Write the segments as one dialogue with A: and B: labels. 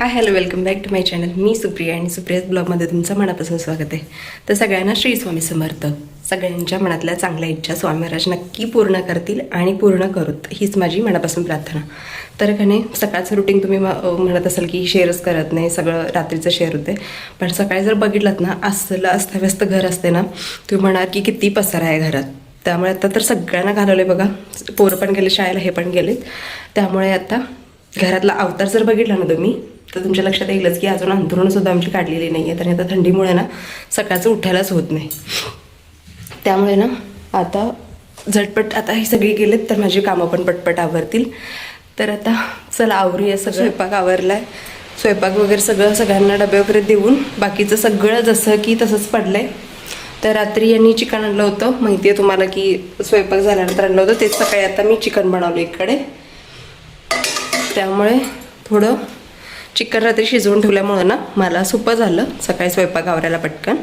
A: High hello welcome back to my channel. मी सुप्रिया आणि सुप्रियाज ब्लॉगमध्ये तुमचं मनापासून स्वागत आहे. तर सगळ्यांना श्री स्वामी समर्थ. सगळ्यांच्या मनातल्या चांगल्या इच्छा स्वामी महाराज नक्की पूर्ण करतील आणि पूर्ण करूत, हीच माझी मनापासून प्रार्थना. तर का नाही, सकाळचं रुटीन तुम्ही म्हणत असाल की शेअरच करत नाही, सगळं रात्रीचं शेअर होते. पण सकाळी जर बघितलं ना, असलं अस्ताव्यस्त घर असते ना, तुम्ही म्हणाल की किती पसारा आहे घरात. त्यामुळे आता तर सगळ्यांना घालवले बघा, पोरं पण गेले शाळेला, हे पण गेलेत. त्यामुळे आता घरातला अवतार जर बघितला ना तुम्ही, तर तुमच्या लक्षात येईलच की अजून अंथरुणसुद्धा आमची काढलेली नाही आहे. आणि आता थंडीमुळे ना सकाळचं उठायलाच होत नाही. त्यामुळे ना आता झटपट आता हे सगळे गेलेत तर माझी कामं पण पटपट आवरतील. तर आता चला आवरूया. सगळं स्वयंपाक आवरला आहे, स्वयंपाक वगैरे सगळ्यांना डबे वगैरे देऊन बाकीचं सगळं जसं की तसंच पडलं आहे. तर रात्री यांनी चिकन आणलं होतं, माहिती आहे तुम्हाला की स्वयंपाक झाल्यानंतर आणलं होतं, तेच सकाळी आता मी चिकन बनवलं इकडे. त्यामुळे थोडं चिकन रात्री शिजवून ठेवल्यामुळं ना मला सोपं झालं सकाळी स्वयंपाक आवरायला पटकन.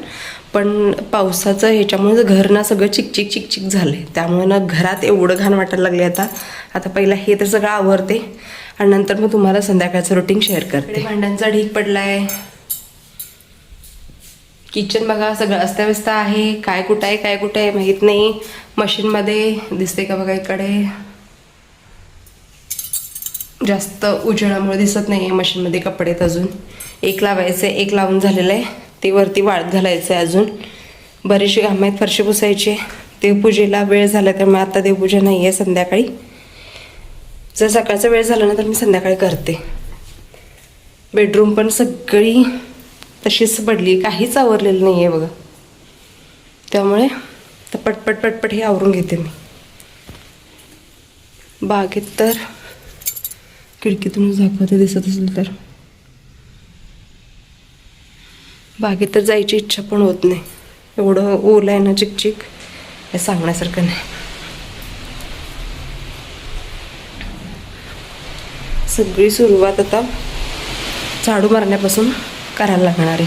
A: पण पावसाचं ह्याच्यामुळे घर ना सगळं चिकचिक चिकचिक झालं आहे. त्यामुळे ना घरात एवढं घाण वाटायला लागले. आता पहिला हे तर सगळं आवरते आणि नंतर मग तुम्हाला संध्याकाळचं रुटीन शेअर करते. भांड्यांचा ढीग पडला आहे. किचन बघा सगळं अस्ताव्यस्त आहे. काय कुठं आहे माहीत नाही. मशीनमध्ये दिसते का बघा, इकडे जास्त उजेडामुळे दिसत नाही आहे. मशीनमध्ये कपडे आहेत, अजून एक लावायचे, एक लावून झालेलं आहे. ते वरती वाळत घालायचं आहे. अजून बरेचसे कामं आहेत, फरशी पुसायचे. देवपूजेला वेळ झाला त्यामुळे आता देवपूजा नाही आहे, संध्याकाळी. जर सकाळचा वेळ झाला ना तर मी संध्याकाळी करते. बेडरूम पण सगळी तशीच पडली, काहीच आवरलेलं नाही आहे बघा. त्यामुळे तर पटपट हे आवरून घेते मी. बागेत तर खिडकीतूनच दाखवते, दिसत असेल तर. बागेत तर जायची इच्छा पण होत नाही, एवढं ओलं आहे ना, चिकचिक, हे सांगण्यासारखं नाही. सगळी सुरुवात आता झाडू मारण्यापासून करायला लागणार आहे.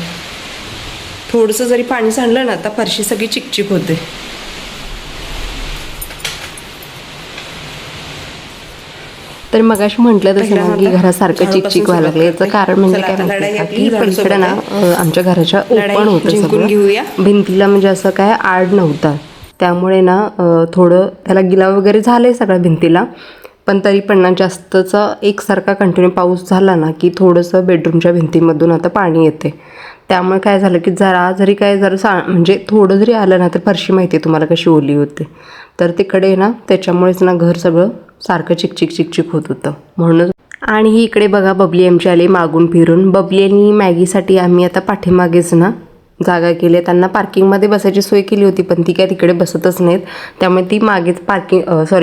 A: थोडंसं जरी पाणी सांडलं ना, आता फरशी सगळी चिकचिक होते. तर मगाशी म्हटलं तसं ना की घरासारखं चिकचिक व्हायला लागलं. याचं कारण म्हणजे काय माहिती की पलीकडे ना आमच्या घराच्या ओपन होतं सगळं, भिंतीला म्हणजे असं काय आड नव्हता. त्यामुळे ना थोडं त्याला गिलाव वगैरे झालंय सगळ्या भिंतीला. पण तरी पण ना जास्तचा एकसारखा कंटिन्यू पाऊस झाला ना की थोडंसं बेडरूमच्या भिंतीमधून आता पाणी येते. त्यामुळे काय झालं की जरा म्हणजे थोडं जरी आलं ना तर फरशी माहिती आहे तुम्हाला कशी ओली होते. तर तिकडे ना त्याच्यामुळेच ना घर सगळं सारखं चिकचिक होत होतं म्हणून. आणि इकडे बघा बबली आमची आली मागून फिरून. बबली आणि मॅगीसाठी आम्ही आता पाठीमागेच ना जागा केली आहे. त्यांना पार्किंगमध्ये बसायची सोय केली होती, पण ती काय तिकडे बसतच नाहीत. त्यामुळे ती मागेच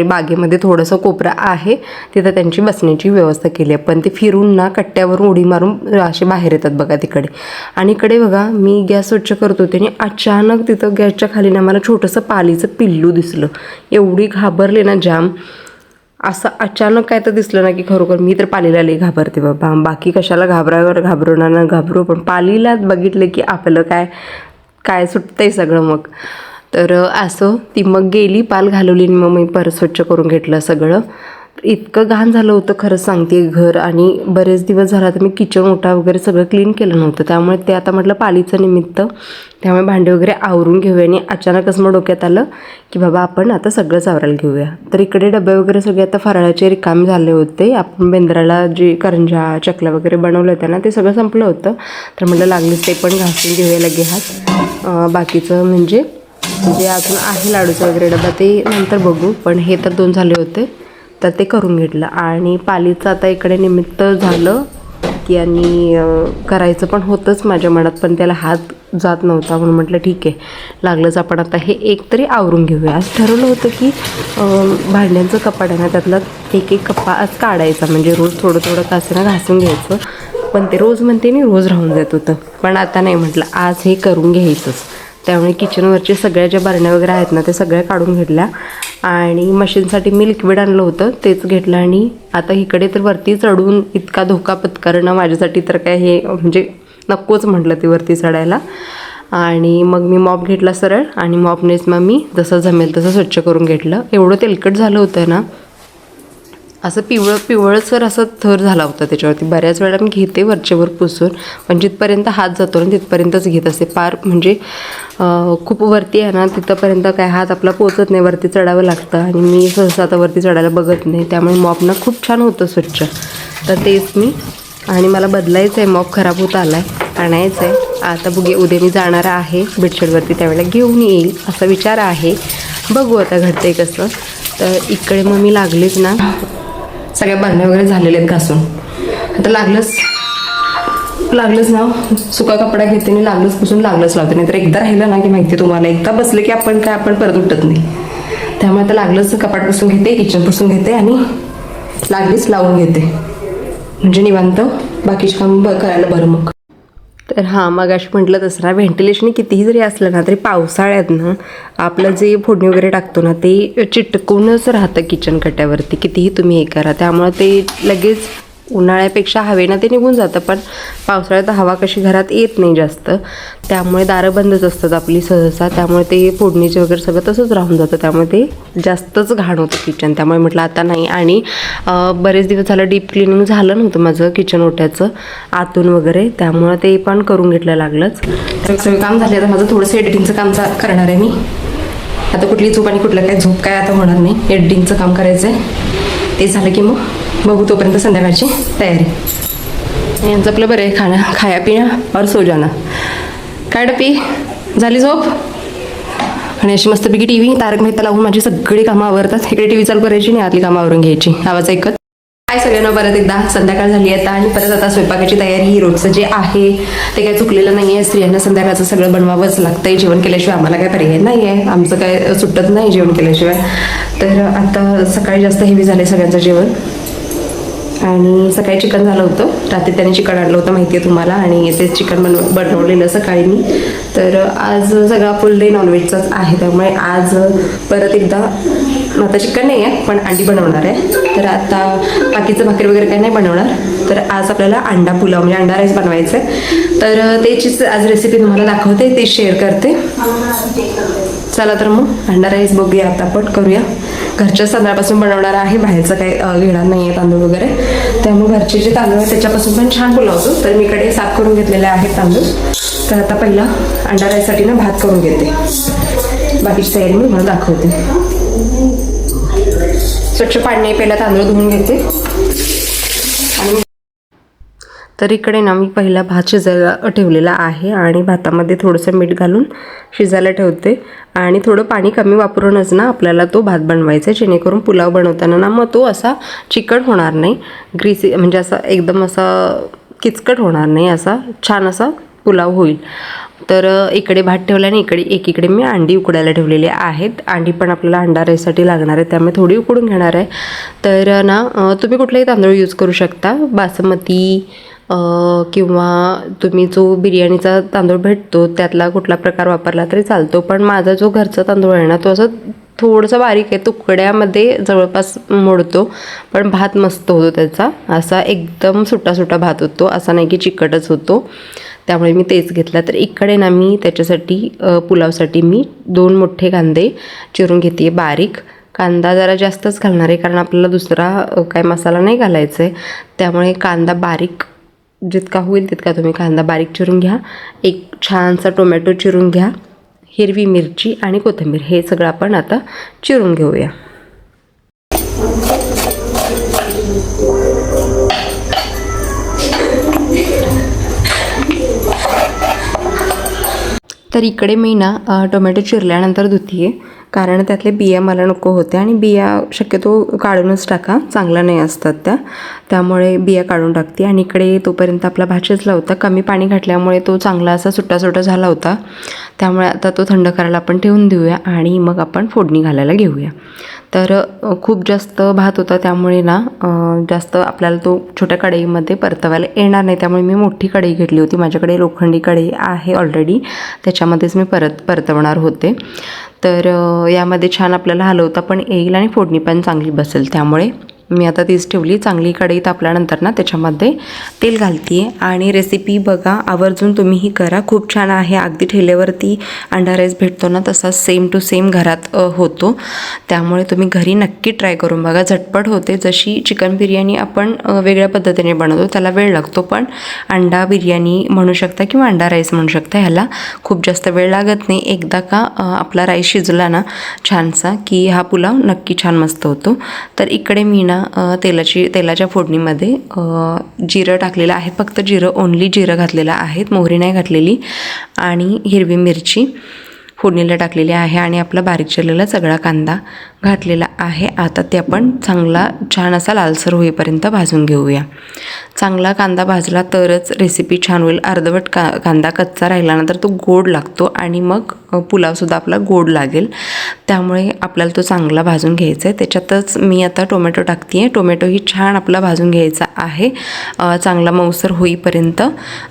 A: बागेमध्ये थोडंसं कोपरा आहे, तिथं त्यांची बसण्याची व्यवस्था केली आहे. पण ते फिरून ना कट्ट्यावरून उडी मारून असे बाहेर येतात बघा तिकडे. आणि इकडे बघा मी गॅस स्वच्छ करत होते आणि अचानक तिथं गॅसच्या खाली ना मला छोटंसं पालीचं पिल्लू दिसलं. एवढी घाबरले ना जाम. असं अचानक काय तर दिसलं ना की खरोखर मी तर पालीला लई घाबरते बाबा. बाकी कशाला घाबरू, पण पालीला बघितलं की आपलं काय सुटतंय सगळं. मग तर असं ती मग गेली, पाल घालवली आणि मग मी परत स्वच्छ करून घेतलं सगळं. इतकं घाण झालं होतं खरंच सांगते घर. आणि बरेच दिवस झाला तर मी किचन ओटा वगैरे सगळं क्लीन केलं नव्हतं. त्यामुळे ते आता म्हटलं पालीचं निमित्त, त्यामुळे भांडे वगैरे आवरून घेऊया. आणि अचानकच मग डोक्यात आलं की बाबा आपण आता सगळंच आवरायला घेऊया. तर इकडे डबे वगैरे सगळे आता फराळाचे रिकामे झाले होते. आपण बेंद्राला जे करंजा चकल्या वगैरे बनवलं होतं ना, ते सगळं संपलं होतं. तर म्हटलं लागलीच ते पण घासून घेऊया लगे हात. बाकीचं म्हणजे जे अजून आहे लाडूचं वगैरे डबा ते नंतर बघू, पण हे तर 2 झाले होते तर ते करून घेतलं. आणि पालीचं आता इकडे निमित्त झालं की आणि करायचं पण होतंच माझ्या मनात, पण त्याला हात जात नव्हता. म्हणून म्हटलं ठीक आहे, लागलंच आपण आता हे एक तरी आवरून घेऊया. आज ठरवलं होतं की भांड्यांचं कपाट आहे ना, त्यातला एक कप्पा आज काढायचा, म्हणजे रोज थोडं कासेना घासून घ्यायचं. पण ते रोज म्हणते मी रोज राहून जात होतं. पण आता नाही, म्हटलं आज हे करून घ्यायचंच. त्यामुळे किचनवरचे सगळ्या ज्या बरण्या वगैरे आहेत ना, त्या सगळ्या काढून घेतल्या. आणि मशीनसाठी मी लिक्विड आणलं होतं, तेच घेतलं. आणि आता इकडे तर वरती चढून इतका धोका पत्करणं माझ्यासाठी तर काय हे म्हणजे नकोच म्हटलं ते वरती चढायला. आणि मग मी मॉप घेतला सरळ, आणि मॉपनेच मग मी जसं जमेल तसं स्वच्छ करून घेतलं. एवढं तेलकट झालं होतं ना असं पिवळसर असं थर झाला होता त्याच्यावरती. बऱ्याच वेळा मी घेते वरचेवर पुसून, पण जिथपर्यंत हात जातो ना तिथपर्यंतच घेत असते. पार म्हणजे खूप वरती आहे ना तिथंपर्यंत काय हात आपला पोचत नाही, वरती चढावं लागतं आणि मी सहसा आता वरती चढायला बघत नाही. त्यामुळे मॉपनं खूप छान होतं स्वच्छ. तर तेच मी आणि मला बदलायचं आहे, मॉप खराब होत आला आहे, आणायचं आहे. आता उद्या मी जाणार आहे बेडशीटवरती, त्यावेळेला घेऊन येईल असा विचार आहे. बघू आता घडतंय कसं. तर इकडे मग मी लागलेच ना, सगळ्या बरण्या वगैरे झालेल्या आहेत घासून. आता लागलंच ना सुका कपडा घेते आणि लागलंच लावते. नाही तर एकदा राहिलं ना की माहिती आहे तुम्हाला, एकदा बसले की आपण परत उठत नाही. त्यामुळे आता लागलंच कपाट पुसून घेते, किचन पुसून घेते आणि लागलीच लावून घेते, म्हणजे निवांत बाकीचे काम करायला बरं मग. तर हां, मग अशी म्हटलं तसं ना, व्हेंटिलेशन कितीही जरी असलं ना तरी पावसाळ्यात ना आपलं जे फोडणी वगैरे टाकतो ना ते चिटकूनच राहतं किचन कट्यावरती, कितीही तुम्ही हे करा. त्यामुळं ते लगेच उन्हाळ्यापेक्षा हवेनं ते निघून जातं. पण पावसाळ्यात हवा कशी घरात येत नाही जास्त, त्यामुळे दारं बंदच असतात आपली सहसा. त्यामुळे ते फोडणीचे वगैरे सगळं तसंच राहून जातं, त्यामुळे ते जास्तच घाण होतं किचन. त्यामुळे म्हटलं आता नाही. आणि बरेच दिवस झालं डीप क्लिनिंग झालं नव्हतं माझं किचन ओट्याचं आतून वगैरे, त्यामुळं ते पण करून घेतलं लागलंच. तर सगळं काम झालं. आता माझं थोडंसं एडिटिंगचं काम करणार आहे मी. आता कुठली झोप आणि कुठलं काय झोप काय आता होणार नाही, एडिटिंगचं काम करायचं आहे. ते झालं की मग बघू तोपर्यंत संध्याकाळची तयारी. यांचं आपलं बरं आहे, खाया पिण्या और सो जाना. काय डपी झाली झोप. आणि अशी मस्तपैकी टी व्ही तारक मेहता लावून माझी सगळी कामं आवरतात. इकडे टी व्ही चालू करायची आणि आतली कामं आवरून घ्यायची, आवाज ऐकत. काय सगळ्यांना परत एकदा संध्याकाळ झाली आता आणि परत आता स्वयंपाकाची तयारी. रोजचं जे आहे ते काय चुकलेलं नाही आहे. स्त्रियांना संध्याकाळचं सगळं बनवावंच लागतंय. जेवण केल्याशिवाय आम्हाला काय पर्याय नाही आहे, आमचं काय सुटत नाही जेवण केल्याशिवाय. तर आता सकाळी जास्त हेवी झालं सगळ्यांचं जेवण. आणि सकाळी चिकन झालं होतं, रात्री त्याने चिकन आणलं होतं माहिती आहे तुम्हाला, आणि ते चिकन बनवलेलं सकाळी मी. तर आज सगळा फुल डे नॉनव्हेजचाच आहे, त्यामुळे आज परत एकदा आता चिकन नाही आहे पण अंडी बनवणार आहे. तर आता बाकीचं भाकरी वगैरे काही नाही बनवणार. तर आज आपल्याला अंडा पुलाव म्हणजे अंडा राईस बनवायचं आहे. तर त्याचीच आज रेसिपी तुम्हाला दाखवते, ते शेअर करते. चला तर मग अंडा राईस बघूया आता आपण, करूया. घरच्याच तांदळापासून बनवणार आहे, बाहेरचं काही घेणार नाही आहे तांदूळ वगैरे. त्यामुळे घरचे जे तांदूळ आहेत त्याच्यापासून पण छान पुलाव होतो. तर मी इकडे साफ करून घेतलेले आहेत तांदूळ. तर आता पहिला अंडा राईससाठी ना भात करून घेते, बाकीची तयारी मी मला दाखवते. स्वच्छ पाणी पहिला तांदूळ धुवून घेते. आणि तर इकडे ना मी पहिला भात शिजायला ठेवलेला आहे आणि भातामध्ये थोडंसं मीठ घालून शिजायला ठेवते. आणि थोडं पाणी कमी वापरूनच ना आपल्याला तो भात बनवायचा आहे, जेणेकरून पुलाव बनवताना ना मग तो असा चिकट होणार नाही, ग्रीसी म्हणजे असा एकदम असा किचकट होणार नाही, असा छान असा पुलाव होईल. तर इकडे भात ठेवला आणि एकीकडे मी अंडी उकडायला ठेवलेली आहेत. अंडी पण आपल्याला अंडा राईससाठी लागणार आहे, त्यामुळे थोडी उकडून घेणार आहे. तर ना तुम्ही कुठलाही तांदूळ यूज करू शकता, बासमती किंवा तुम्ही जो बिर्याणीचा तांदूळ भेटतो त्यातला कुठला प्रकार वापरला तरी चालतो. पण माझा जो घरचा तांदूळ आहे ना तो असं थोडंसं बारीक आहे, तुकड्यामध्ये जवळपास मोडतो, पण भात मस्त होतो त्याचा. असा एकदम सुटा भात होतो, असा नाही की चिकटच होतो. त्यामुळे मी तेच घेतला. तर इकडे ना मी त्याच्यासाठी पुलावसाठी मी 2 मोठे कांदे चिरून घेते बारीक. कांदा जरा जास्तच घालणार आहे कारण आपल्याला दुसरा काय मसाला नाही घालायचा आहे, त्यामुळे कांदा बारीक जितका होईल तितका तुम्ही कांदा बारीक चिरून घ्या. एक छानसा टोमॅटो चिरून घ्या, हिरवी मिरची आणि कोथिंबीर हे सगळं आपण आता चिरून घेऊया. तर इकडे मी ना टोमॅटो चिरल्यानंतर धुते आहे, कारण त्यातले बिया मला नको होते आणि बिया शक्यतो काढूनच टाका, चांगल्या नाही असतात त्यामुळे बिया काढून टाकते. आणि इकडे तोपर्यंत आपला भात शिजला होता, कमी पाणी घातल्यामुळे तो चांगला असा सुट्टा झाला होता. त्यामुळे आता तो थंड करायला आपण ठेवून देऊया आणि मग आपण फोडणी घालायला घेऊया. तर खूप जास्त भात होता त्यामुळे ना जास्त आपल्याला तो छोट्या कढईमध्ये परतवायला येणार नाही, त्यामुळे मी मोठी कढई घेतली होती. माझ्याकडे लोखंडी कढई आहे ऑलरेडी, त्याच्यामध्येच मी परतवणार होते. तर यामध्ये छान आपल्याला हलवता पण येईल आणि फोडणी पण चांगली बसेल. त्यामुळे मी आता तीच ठेवली. चांगली कढई तापल्यानंतर ना त्याच्यामध्ये तेल घालते आहे आणि रेसिपी बघा, आवर्जून तुम्हीही करा, खूप छान आहे. अगदी ठेल्यावरती अंडा राईस भेटतो ना तसा सेम टू सेम घरात होतो. त्यामुळे तुम्ही घरी नक्की ट्राय करून बघा. झटपट होते. जशी चिकन बिर्याणी आपण वेगळ्या पद्धतीने बनवतो त्याला वेळ लागतो, पण अंडा बिर्याणी म्हणू शकता किंवा अंडा राईस म्हणू शकता, ह्याला खूप जास्त वेळ लागत नाही. एकदा का आपला राईस शिजला ना छानसा की हा पुलाव नक्की छान मस्त होतो. तर इकडे मी ना तेलाच्या फोडणीमध्ये जिरं टाकलेलं आहे. फक्त जिरं, ओन्ली जिरं घातलेलं आहे, मोहरी नाही घातलेली. आणि हिरवी मिरची फोडणीला टाकलेली आहे आणि आपला बारीक चिरलेला सगळा कांदा घातलेला आहे. आता ते आपण चांगला छान असा लालसर होईपर्यंत भाजून घेऊया. चांगला कांदा भाजला तरच रेसिपी छान होईल. अर्धवट कांदा कच्चा राहिल्यानंतर तो गोड लागतो आणि मग पुलावसुद्धा आपला गोड लागेल. त्यामुळे आपल्याला तो चांगला भाजून घ्यायचा आहे. त्याच्यातच मी आता टोमॅटो टाकते आहे. टोमॅटोही छान आपला भाजून घ्यायचा आहे, चांगला मऊसर होईपर्यंत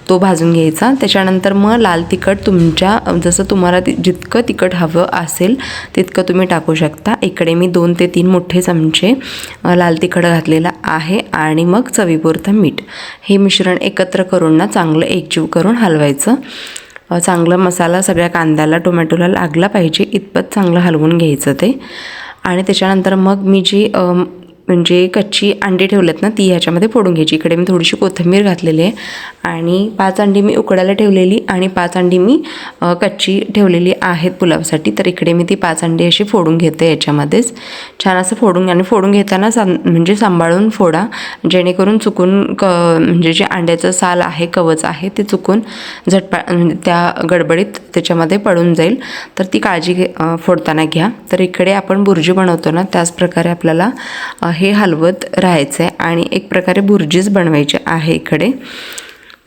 A: तो भाजून घ्यायचा. त्याच्यानंतर मग लाल तिखट तुमच्या जसं तुम्हाला जितकं तिखट हवं असेल तितकं तुम्ही टाकू शकता. इकडे मी 2 ते 3 मोठे चमचे लाल तिखट घातलेला आहे आणि मग चवीपुरतं मीठ. हे मिश्रण एकत्र करून ना चांगलं एकजीव करून हलवायचं. चांगलं मसाला सगळ्या कांद्याला टोमॅटोला लागला पाहिजे इतपत चांगलं हलवून घ्यायचं ते. आणि त्याच्यानंतर मग मी जी म्हणजे कच्ची अंडी ठेवलेत ना ती ह्याच्यामध्ये फोडून घ्यायची. इकडे मी थोडीशी कोथिंबीर घातलेली आहे आणि 5 अंडी मी उकडायला ठेवलेली आणि 5 अंडी मी कच्ची ठेवलेली आहेत पुलावसाठी. तर इकडे मी ती 5 अंडी अशी फोडून घेते याच्यामध्येच. छान असं फोडून घेताना म्हणजे सांभाळून फोडा, जेणेकरून चुकून म्हणजे जे अंड्याचं साल आहे, कवच आहे ते चुकून त्या गडबडीत त्याच्यामध्ये पडून जाईल. तर ती काळजी फोडताना घ्या. तर इकडे आपण बुर्जी बनवतो ना त्याच प्रकारे आपल्याला हे हलवत राहायचं आहे आणि एक प्रकारे बुर्जीच बनवायची आहे इकडे.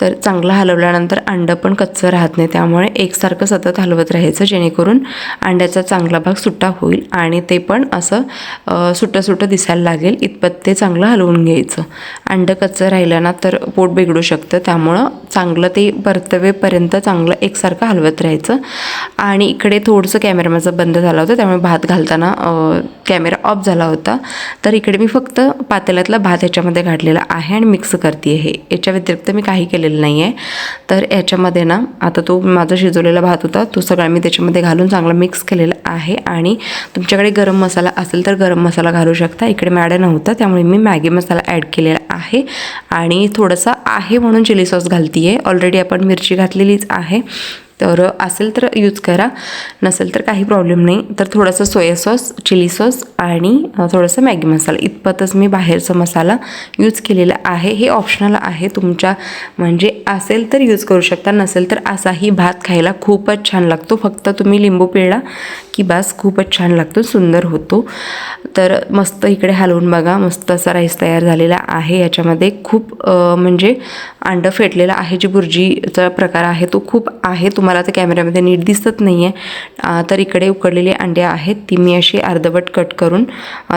A: तर चांगलं हलवल्यानंतर अंडं पण कच्चं राहत नाही, त्यामुळे एकसारखं सतत हलवत राहायचं, जेणेकरून अंड्याचा चांगला भाग सुट्टा होईल आणि ते पण असं सुट्टं दिसायला लागेल इतपत ते चांगलं हलवून घ्यायचं. अंडं कच्चं राहिलं ना तर पोट बिघडू शकतं, त्यामुळं चांगलं ते परतवेपर्यंत चांगलं एकसारखं हलवत राहायचं. आणि इकडे थोडंसं कॅमेरा माझा बंद झाला होता, त्यामुळे भात घालताना कॅमेरा ऑफ झाला होता. तर इकडे मी फक्त पातेल्यातला भात ह्याच्यामध्ये घातलेला आहे आणि मिक्स करते आहे. याच्या व्यतिरिक्त मी काही केलेलं नाही आहे. तर याच्यामध्ये ना आता तो माझा शिजवलेला भात होता तो सगळा मी त्याच्यामध्ये घालून चांगला मिक्स केलेला आहे. आणि तुमच्याकडे गरम मसाला असेल तर गरम मसाला घालू शकता. इकडे मॅड नव्हता त्यामुळे मी मॅगी मसाला ॲड केलेला आहे आणि थोडासा आहे म्हणून चिली सॉस घालते आहे. ऑलरेडी आपण मिरची घातलेलीच आहे, तर असेल तर यूज करा, नसेल तर काही प्रॉब्लेम नाही. तर थोडंसं सोया सॉस, चिली सॉस आणि थोडंसं मॅगी मसाला इतपतच मी बाहेरचा मसाला यूज केलेला आहे. हे ऑप्शनल आहे, तुमच्या म्हणजे असेल तर यूज करू शकता, नसेल तर असाही भात खायला खूपच छान लागतो. फक्त तुम्ही लिंबू पिळला की बस खूपच छान लागतो, सुंदर होतो. तर मस्त इकडे हलवून बघा, मस्त असा राईस तयार झालेला आहे. याच्यामध्ये खूप म्हणजे अंडं फेटलेलं आहे, जी बुर्जीचा प्रकार आहे तो खूप आहे. तुम्हाला ते कॅमेऱ्यामध्ये नीट दिसत नाही आहे. तर इकडे उकडलेले अंडे आहेत, ती मी अशी अर्धवट कट करून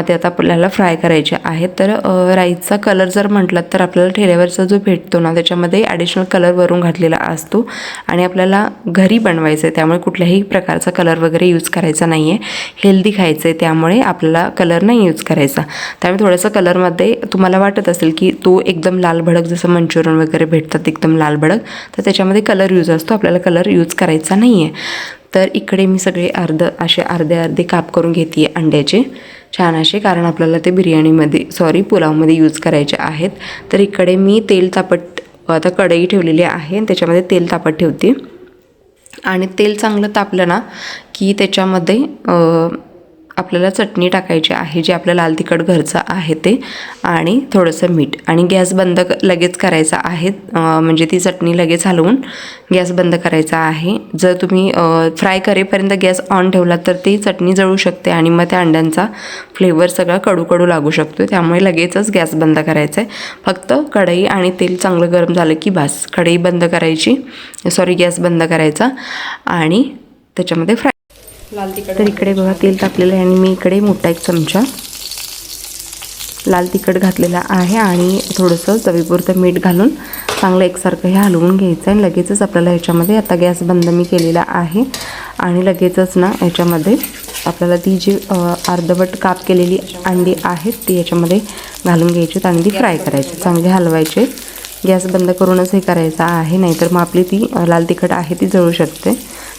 A: ते आता आपल्याला फ्राय करायचे आहेत. तर राईसचा कलर जर म्हटलं तर आपल्याला ठेल्यावरचा जो भेटतो ना त्याच्यामध्ये ॲडिशनल कलर वरून घातलेला असतो आणि आपल्याला घरी बनवायचं आहे, त्यामुळे कुठल्याही प्रकारचा कलर वगैरे यूज करायचा नाही आहे. हेल्दी खायचं आहे त्यामुळे आपल्याला कलर नाही यूज करायचा. त्यामुळे थोडंसं कलरमध्ये तुम्हाला वाटत असेल की तो एकदम लाल भडक जसं मंचुरियन वगैरे भेटतात एकदम लाल भडक, तर त्याच्यामध्ये कलर यूज असतो, आपल्याला कलर यूज करायचा नाही आहे. तर इकडे मी सगळे अर्धे काप करून घेते आहे अंड्याचे छान असे, कारण आपल्याला ते बिर्याणीमध्ये पुलावमध्ये यूज करायचे आहेत. तर इकडे मी आता कढई ठेवलेली आहे आणि त्याच्यामध्ये तेल तापत ठेवते आणि तेल चांगलं तापलं ना की त्याच्यामध्ये आपल्याला चटणी टाकायची आहे, जे आपलं लाल तिखट घरचं आहे ते, आणि थोडंसं मीठ, आणि गॅस बंद लगेच करायचा आहे. म्हणजे ती चटणी लगेच हलवून गॅस बंद करायचा आहे. जर तुम्ही फ्राय करेपर्यंत गॅस ऑन ठेवला तर ती चटणी जळू शकते आणि मग त्या अंड्यांचा फ्लेवर सगळा कडू लागू शकतो. त्यामुळे लगेचच गॅस बंद करायचा आहे. फक्त कढई आणि तेल चांगलं गरम झालं की बस कढई बंद करायची, गॅस बंद करायचा आणि त्याच्यामध्ये फ्राय. तर इकडे बघा तेल तापलेलं आहे आणि मी इकडे मोठा 1 चमचा लाल तिखट घातलेला आहे आणि थोडंसं चवीपुरतं मीठ घालून चांगलं एकसारखं हे हलवून घ्यायचं आहे. लगेचच आपल्याला याच्यामध्ये आता गॅस बंद मी केलेला आहे आणि लगेचच ना याच्यामध्ये आपल्याला ती जी अर्धवट काप केलेली अंडी आहेत ती याच्यामध्ये घालून घ्यायची आणि ती फ्राय करायची, चांगले हलवायचे. गॅस बंद करूनच हे करायचं आहे, नाहीतर मग आपली ती लाल तिखट आहे ती जळू शकते.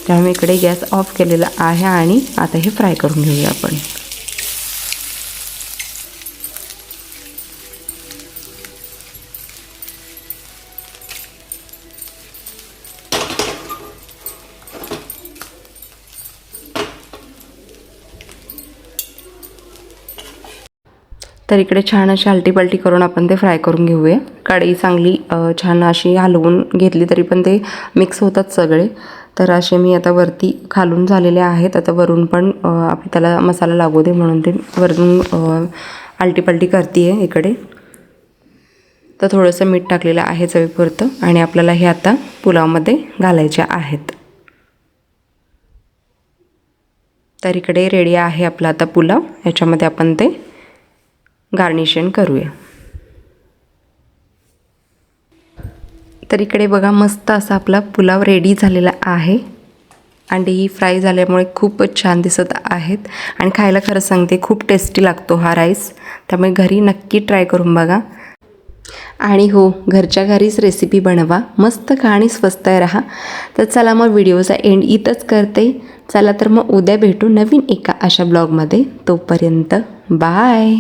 A: त्यामुळे इकडे गॅस ऑफ केलेला आहे आणि आता हे फ्राय करून घेऊया आपण. तर इकडे छान अशी आलटीपलटी करून आपण ते फ्राय करून घेऊया. कढई चांगली छान अशी हलवून घेतली तरी पण ते मिक्स होतात सगळे. तर असे मी आता वरती खालून झालेले आहेत. आता वरून पण आपण त्याला मसाला लागू दे म्हणून ते वरून आलटीपलटी करते आहे इकडे. तर थोडंसं मीठ टाकलेलं आहे चवीपुरतं आणि आपल्याला हे आता पुलावमध्ये घालायचे आहेत. तर इकडे रेडी आहे आपला आता पुलाव. याच्यामध्ये आपण ते गार्निशिंग करूया. तर इकडे बघा मस्त असा आपला पुलाव रेडी झालेला आहे. अंडी फ्राय झाल्यामुळे खूपच छान दिसत आहेत आणि खायला खरं सांगते खूप टेस्टी लागतो हा राईस. त्यामुळे घरी नक्की ट्राय करून बघा. आणि हो, घरच्या घरीच रेसिपी बनवा, मस्त खा आणि स्वस्त राहा. तर चला मग व्हिडिओचा एंड इथंच करते. चला तर मग उद्या भेटू नवीन एका अशा ब्लॉगमध्ये. तोपर्यंत बाय.